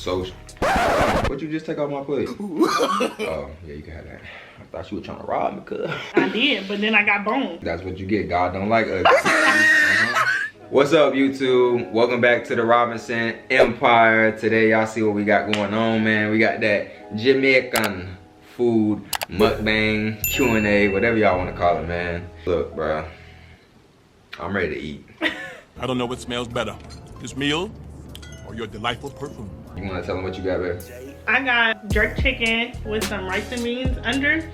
so. What you just take off my plate? Oh, yeah, you can have that. I thought you were trying to rob me, cuz. I did, but then I got boned. That's what you get. God don't like us. What's up, YouTube? Welcome back to the Robinson Empire. Today, y'all see what we got going on, man. We got that Jamaican food, mukbang, Q&A, whatever y'all want to call it, man. Look, bro, I'm ready to eat. I don't know what smells better, this meal or your delightful perfume. You want to tell them what you got, babe? I got jerk chicken with some rice and beans under.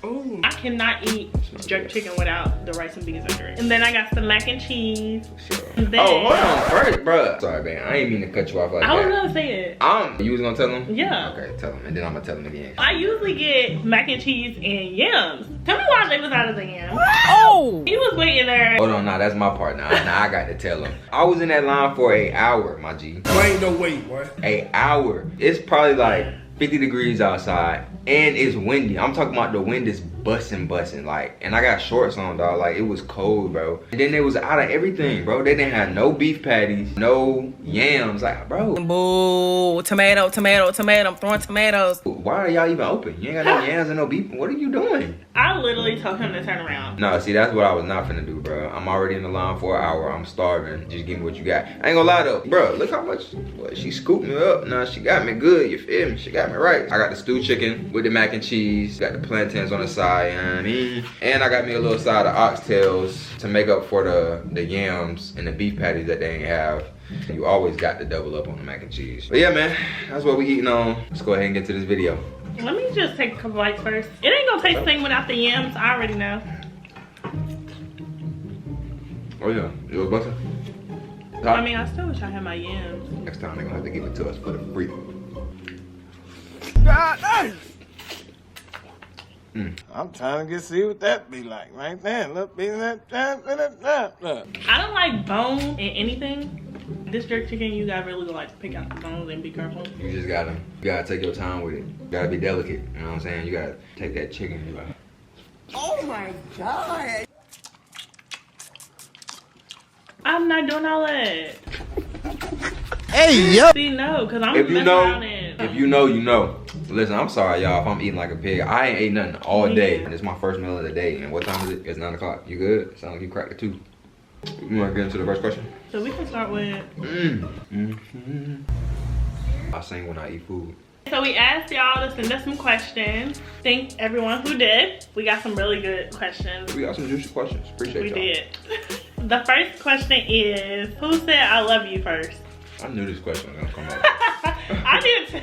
Ooh. I cannot eat jerk chicken without the rice and beans under it. And then I got some mac and cheese. Sure. Then, oh, hold on first, bro. Sorry, man. I ain't mean to cut you off like that. I was gonna say it. You was gonna tell them? Yeah. Okay, tell them, and then I'm gonna tell them again. I usually get mac and cheese and yams. Tell me why they was out of the yams. Oh! He was waiting there. Hold on, now that's my part now. Now I got to tell them. I was in that line for an hour, my G. There ain't no way, boy. An hour. It's probably like 50 degrees outside and it's windy. I'm talking about the wind is busting like, and I got shorts on, dog. Like, it was cold, bro. And then they was out of everything, bro. They didn't have no beef patties, no yams, like, bro. Boo, tomato, I'm throwing tomatoes. Why are y'all even open? You ain't got no yams and no beef. What are you doing? I literally told him to turn around. No, see, that's what I was not finna do, bro. I'm already in the line for an hour. I'm starving. Just give me what you got. I ain't gonna lie though, bro. Look how much, boy, she scooped me up. Now she got me good, you feel me? She got me right. I got the stewed chicken with the mac and cheese. Got the plantains on the side, you know what I mean? And I got me a little side of oxtails to make up for the yams and the beef patties that they ain't have. You always got to double up on the mac and cheese. But yeah, man, that's what we eating on. Let's go ahead and get to this video. Let me just take a couple bites first. It ain't gonna taste the same without the yams. I already know. Oh yeah, it was butter. I mean, I still wish I had my yams. Next time they're gonna have to give it to us for the free. I'm trying to see what that be like right there. Look, be that. I don't like bone in anything. This jerk chicken, you gotta really like pick out the bones and be careful. You just gotta take your time with it. You gotta be delicate. You know what I'm saying? You gotta take that chicken. You like, Oh my God. I'm not doing all that. Hey, yo. See, no, cause I'm if you messing know, around and if you know, you know. Listen, I'm sorry, y'all, if I'm eating like a pig. I ain't ate nothing all day. And it's my first meal of the day. And what time is it? It's 9 o'clock. You good? Sound like you cracked it too. You wanna get into the first question? So we can start with. I sing when I eat food. So we asked y'all to send us some questions. Thank everyone who did. We got some really good questions. We got some juicy questions. Appreciate y'all. We did. The first question is, who said I love you first? I knew this question was gonna come up. I did.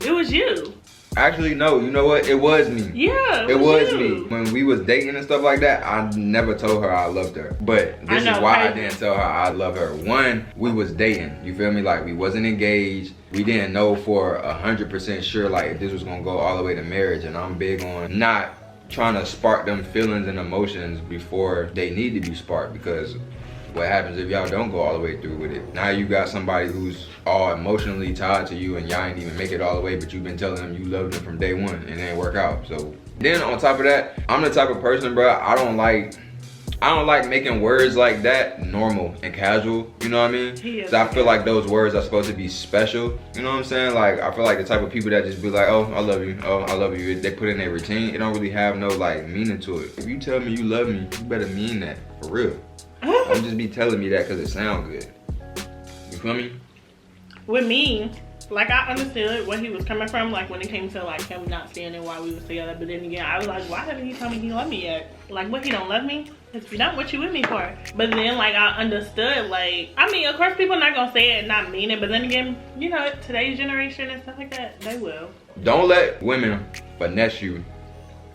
It was you. Actually, no. You know what? It was me. Yeah, it was you. me. When we was dating and stuff like that, I never told her I loved her. But this is why I didn't tell her I love her. One, we was dating. You feel me? Like, we wasn't engaged. We didn't know for 100% sure like if this was gonna go all the way to marriage. And I'm big on not trying to spark them feelings and emotions before they need to be sparked, because what happens if y'all don't go all the way through with it? Now you got somebody who's all emotionally tied to you and y'all ain't even make it all the way, but you've been telling them you loved them from day one and it ain't work out. So then on top of that, I'm the type of person, bro, I don't like making words like that normal and casual, you know what I mean? So I feel like those words are supposed to be special, you know what I'm saying? Like, I feel like the type of people that just be like, oh, I love you, oh, I love you. They put in their routine, it don't really have no like meaning to it. If you tell me you love me, you better mean that, for real. Don't just be telling me that because it sounds good. You feel me? With me, like, I understood where he was coming from, like when it came to like him not staying there while we was together. But then again, I was like, why haven't he told me he loved me yet? Like, what, he don't love me? It's not what you with me for. But then like I understood, like, I mean, of course people not gonna say it and not mean it, but then again, you know, today's generation and stuff like that, they will. Don't let women finesse you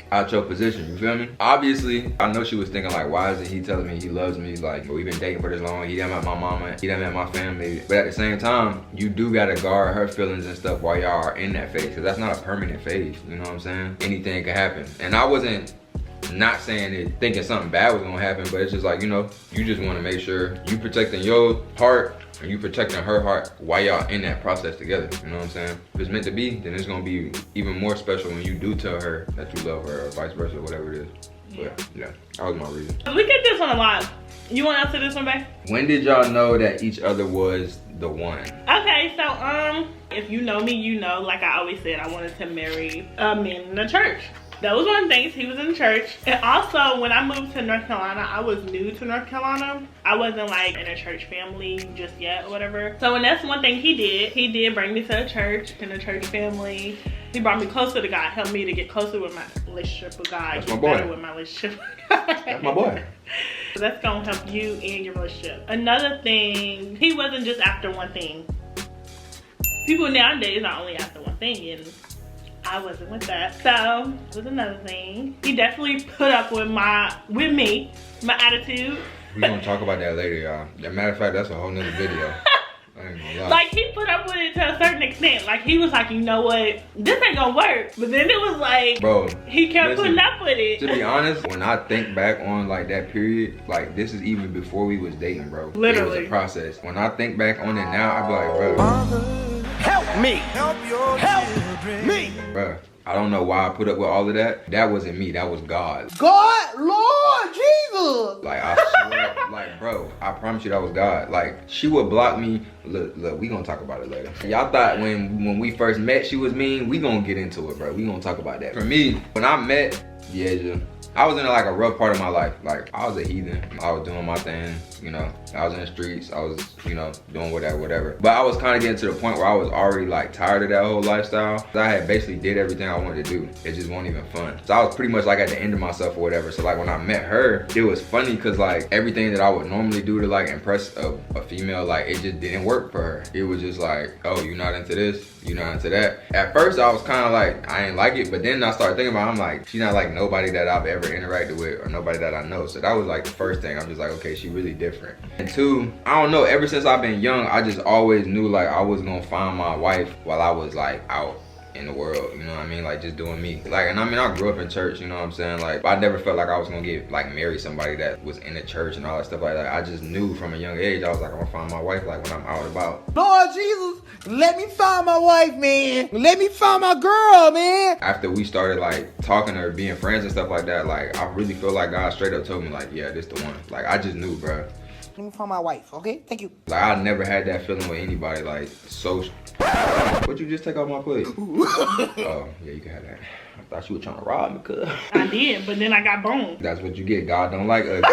out your position, you feel me? Obviously, I know she was thinking like, why isn't he telling me he loves me? Like, we've been dating for this long, he done met my mama, he done met my family. But at the same time, you do gotta guard her feelings and stuff while y'all are in that phase, because that's not a permanent phase, you know what I'm saying? Anything can happen. And I wasn't not saying it thinking something bad was gonna happen, but it's just like, you know, you just wanna make sure you protecting your heart and you protecting her heart while y'all in that process together, you know what I'm saying? If it's meant to be, then it's gonna be even more special when you do tell her that you love her, or vice versa, whatever it is. But yeah, that was my reason. We get this one a lot. You want to answer this one, babe? When did y'all know that each other was the one? Okay, so if you know me, you know, like I always said, I wanted to marry a man in the church. That was one of the things. He was in the church. And also, when I moved to North Carolina, I was new to North Carolina. I wasn't like in a church family just yet or whatever. So, and that's one thing he did. He did bring me to a church, in a church family. He brought me closer to God, helped me to get closer with my relationship with God. That's my boy. Better with my relationship with God. That's my boy. So that's gonna help you and your relationship. Another thing, he wasn't just after one thing. People nowadays are only after one thing, and I wasn't with that. So it was another thing. He definitely put up with me, my attitude. We're gonna talk about that later, y'all. As a matter of fact, that's a whole nother video. I ain't gonna lie. Like, he put up with it to a certain extent. Like, he was like, you know what, this ain't gonna work. But then it was like, bro, he kept putting up with it. To be honest, when I think back on like that period, like this is even before we was dating, bro. Literally. It was a process. When I think back on it now, I be like, bro, Help me. Help me. bro, I don't know why I put up with all of that. That wasn't me, that was God. God, Lord Jesus. Like, I swear, like, bro, I promise you that was God. Like, she would block me. Look, we gonna talk about it later. Y'all thought when we first met she was mean. We gonna get into it, bro. We gonna talk about that. For me, when I met Deja, I was in like a rough part of my life. Like, I was a heathen. I was doing my thing, you know. I was in the streets. I was, you know, doing whatever. But I was kind of getting to the point where I was already like tired of that whole lifestyle. I had basically did everything I wanted to do. It just wasn't even fun. So I was pretty much like at the end of myself or whatever. So like when I met her, it was funny because like everything that I would normally do to like impress a female, like it just didn't work for her. It was just like, oh, you're not into this? You're not into that? At first I was kind of like, I ain't like it. But then I started thinking about it, I'm like, she's not like nobody that I've ever interacted with or nobody that I know. So that was like the first thing. I'm just like, okay, she really different. And two, I don't know, ever since I've been young, I just always knew like I was gonna find my wife while I was like out in the world, you know what I mean? Like just doing me. Like, and I mean, I grew up in church, you know what I'm saying? Like, I never felt like I was gonna get like marry somebody that was in the church and all that stuff like that. I just knew from a young age, I was like, I'm gonna find my wife like when I'm out and about. Lord Jesus, let me find my wife, man. Let me find my girl, man. After we started like talking or being friends and stuff like that, like I really feel like God straight up told me like, yeah, this the one. Like I just knew, bro. Let me find my wife, okay? Thank you. Like I never had that feeling with anybody, like so. What'd you just take off my plate? Oh, yeah, you can have that. I thought you were trying to rob me, cuz. I did, but then I got boned. That's what you get. God don't like us.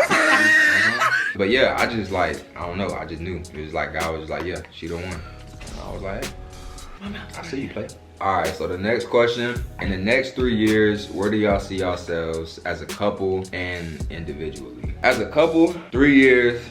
But yeah, I just like, I don't know, I just knew. It was like, God was just like, yeah, she the one. And I was like, hey, I see you play. All right, so the next question. In the next 3 years, where do y'all see yourselves as a couple and individually? As a couple, 3 years.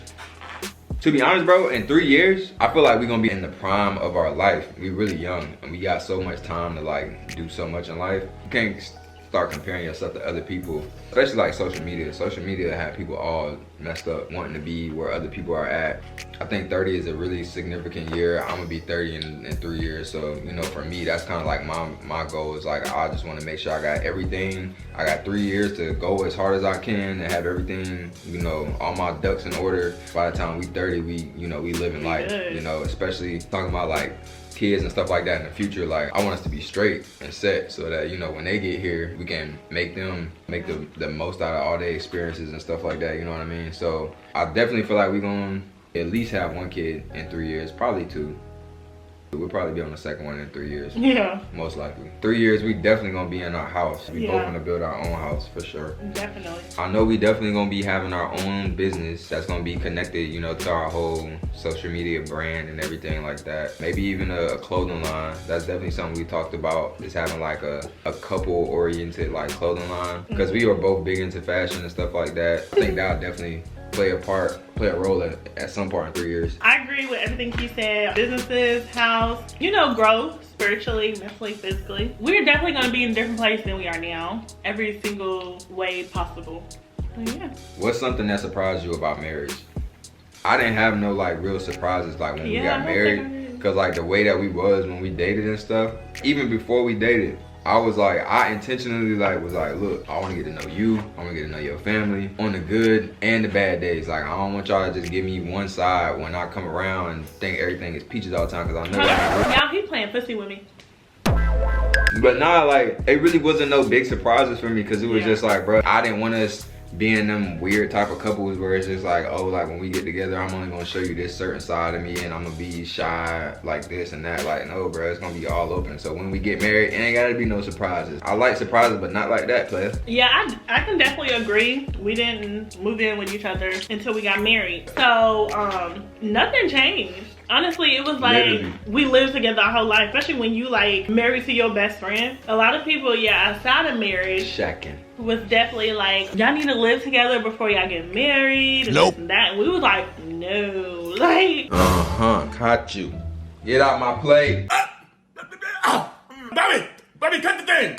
To be honest, bro, in 3 years, I feel like we're gonna be in the prime of our life. We're really young and we got so much time to like do so much in life. You can't start comparing yourself to other people, especially like social media. Social media have people all messed up wanting to be where other people are at. I think 30 is a really significant year. I'm gonna be 30 in 3 years. So, you know, for me, that's kind of like my goal is like, I just wanna make sure I got everything. I got 3 years to go as hard as I can and have everything, you know, all my ducks in order. By the time we 30, we living life, you know, especially talking about like kids and stuff like that in the future. Like I want us to be straight and set so that, you know, when they get here, we can make the most out of all their experiences and stuff like that, you know what I mean? So I definitely feel like we're gonna at least have 1 kid in 3 years, probably 2. We'll probably be on the second one in 3 years. Yeah. Most likely. 3 years, we definitely gonna be in our house. We both gonna build our own house for sure. Definitely. I know we definitely gonna be having our own business that's gonna be connected, you know, to our whole social media brand and everything like that. Maybe even a clothing line. That's definitely something we talked about, is having like a couple oriented like clothing line. Because we are both big into fashion and stuff like that. I think that'll definitely play a role at some part in 3 years. I agree with everything he said. Businesses, house, you know, growth spiritually, mentally, physically. We're definitely gonna be in a different place than we are now. Every single way possible. But yeah. What's something that surprised you about marriage? I didn't have no like real surprises like when we got married. Cause like the way that we was when we dated and stuff, even before we dated, I was like, I intentionally was like, look, I want to get to know you. I want to get to know your family on the good and the bad days. Like, I don't want y'all to just give me one side when I come around and think everything is peaches all the time, because I know Now he playing pussy with me. But nah, like, it really wasn't no big surprises for me, because it was just like, bro, I didn't want us being them weird type of couples where it's just like, oh, like when we get together, I'm only gonna show you this certain side of me and I'm gonna be shy like this and that. Like, no, bro, it's gonna be all open. So when we get married, it ain't gotta be no surprises. I like surprises, but not like that, player. Yeah, I can definitely agree. We didn't move in with each other until we got married. So, nothing changed. Honestly, it was like literally. We lived together our whole life, especially when you like married to your best friend. A lot of people, yeah, outside of marriage, shacking, was definitely like, y'all need to live together before y'all get married. And nope. This and that. And we was like, no, like. Caught you. Get out my plate. Baby, cut the thing.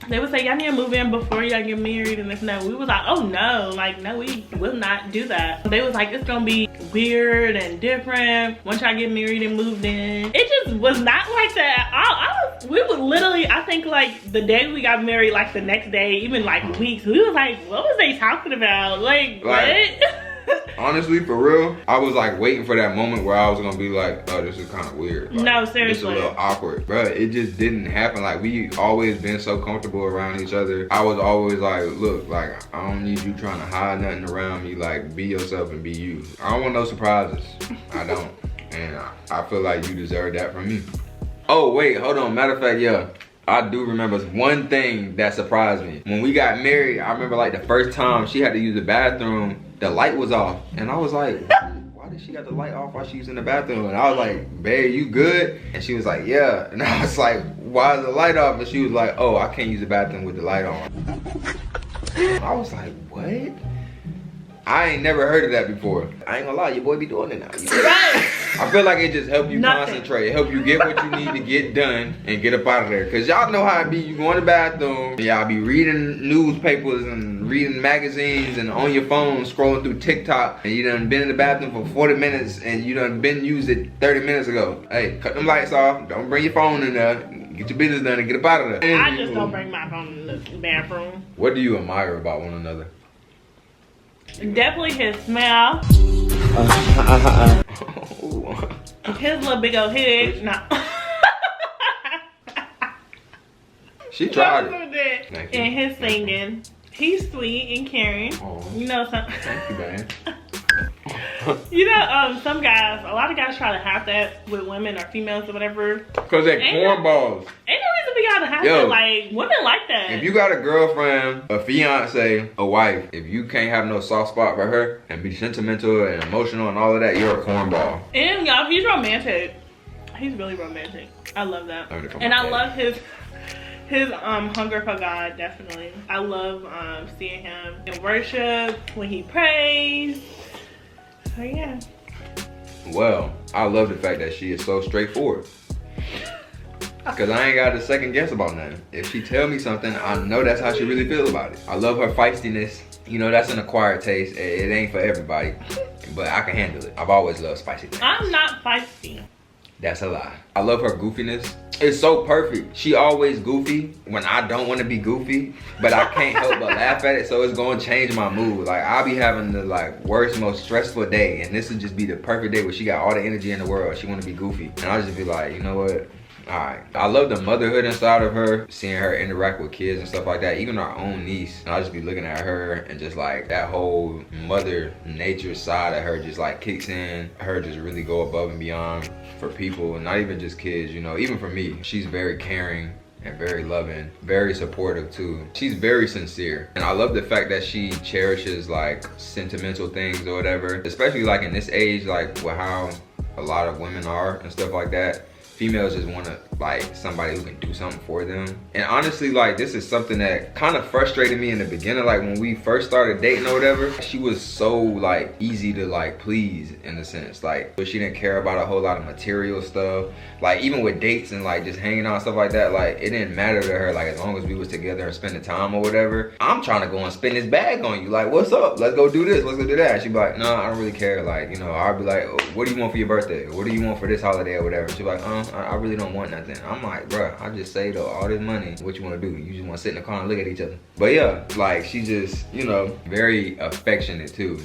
They would say, y'all need to move in before y'all get married and this and that. We was like, oh no, like, no, we will not do that. They was like, it's gonna be weird and different once y'all get married and moved in. It just was not like that. We would literally, I think like the day we got married, like the next day, even like weeks, we was like, what was they talking about? Like what? Honestly, for real, I was like waiting for that moment where I was gonna be like, oh, this is kind of weird. Like, no, seriously. This is a little awkward. Bro, it just didn't happen. Like, we always been so comfortable around each other. I was always like, look, like, I don't need you trying to hide nothing around me. Like, be yourself and be you. I don't want no surprises. I don't. And I feel like you deserve that from me. Oh, wait, hold on. Matter of fact, yeah. I do remember one thing that surprised me. When we got married, I remember like the first time she had to use the bathroom, the light was off. And I was like, why did she got the light off while she was in the bathroom? And I was like, babe, you good? And she was like, yeah. And I was like, why is the light off? And she was like, oh, I can't use the bathroom with the light on. I was like, what? I ain't never heard of that before. I ain't gonna lie, your boy be doing it now. I feel like it just help you concentrate. It help you get what you need to get done and get up out of there. Cause y'all know how it be. You go in the bathroom, y'all be reading newspapers and reading magazines and on your phone scrolling through TikTok, and you done been in the bathroom for 40 minutes and you done been used it 30 minutes ago. Hey, cut them lights off. Don't bring your phone in there. Get your business done and get up out of there. I just don't bring my phone in the bathroom. What do you admire about one another? Definitely his smell. His little big old head. No. She tried it. And his singing. He's sweet and caring. Aww. You know something. Thank you, man. You know, some guys, a lot of guys try to have that with women or females or whatever. Cause they're cornballs. Ain't no reason for y'all to have that. Like, women like that. If you got a girlfriend, a fiance, a wife, if you can't have no soft spot for her and be sentimental and emotional and all of that, you're a cornball. And y'all, he's romantic. He's really romantic. I love that. And I love his hunger for God, definitely. I love seeing him in worship, when he prays. So yeah. Well, I love the fact that she is so straightforward. Cause I ain't got to second guess about nothing. If she tell me something, I know that's how she really feel about it. I love her feistiness. You know, that's an acquired taste. It ain't for everybody, but I can handle it. I've always loved spicy things. I'm not feisty. That's a lie. I love her goofiness. It's so perfect. She always goofy when I don't want to be goofy, but I can't help but laugh at it, so it's gonna change my mood. Like, I'll be having the like worst, most stressful day, and this would just be the perfect day where she got all the energy in the world. She wanna be goofy. And I'll just be like, you know what? Alright. I love the motherhood inside of her, seeing her interact with kids and stuff like that, even our own niece. And I'll just be looking at her and just like that whole mother nature side of her just like kicks in. Her just really go above and beyond for people, and not even just kids, you know, even for me. She's very caring and very loving, very supportive too. She's very sincere, and I love the fact that she cherishes like sentimental things or whatever, especially like in this age, like with how a lot of women are and stuff like that. Females just want to like somebody who can do something for them. And honestly, like, this is something that kind of frustrated me in the beginning. Like, when we first started dating or whatever, she was so like easy to like please in a sense. Like, but she didn't care about a whole lot of material stuff. Like, even with dates and like just hanging out and stuff like that, like it didn't matter to her. Like, as long as we was together and spending time or whatever. I'm trying to go and spend this bag on you. Like, what's up? Let's go do this. Let's go do that. She'd be like, no, I don't really care. Like, you know, I'd be like, oh, what do you want for your birthday? What do you want for this holiday or whatever? She'd be like, I really don't want nothing. I'm like, bruh, I just saved all this money. What you want to do? You just want to sit in the car and look at each other. But yeah, like, she just, you know, very affectionate too.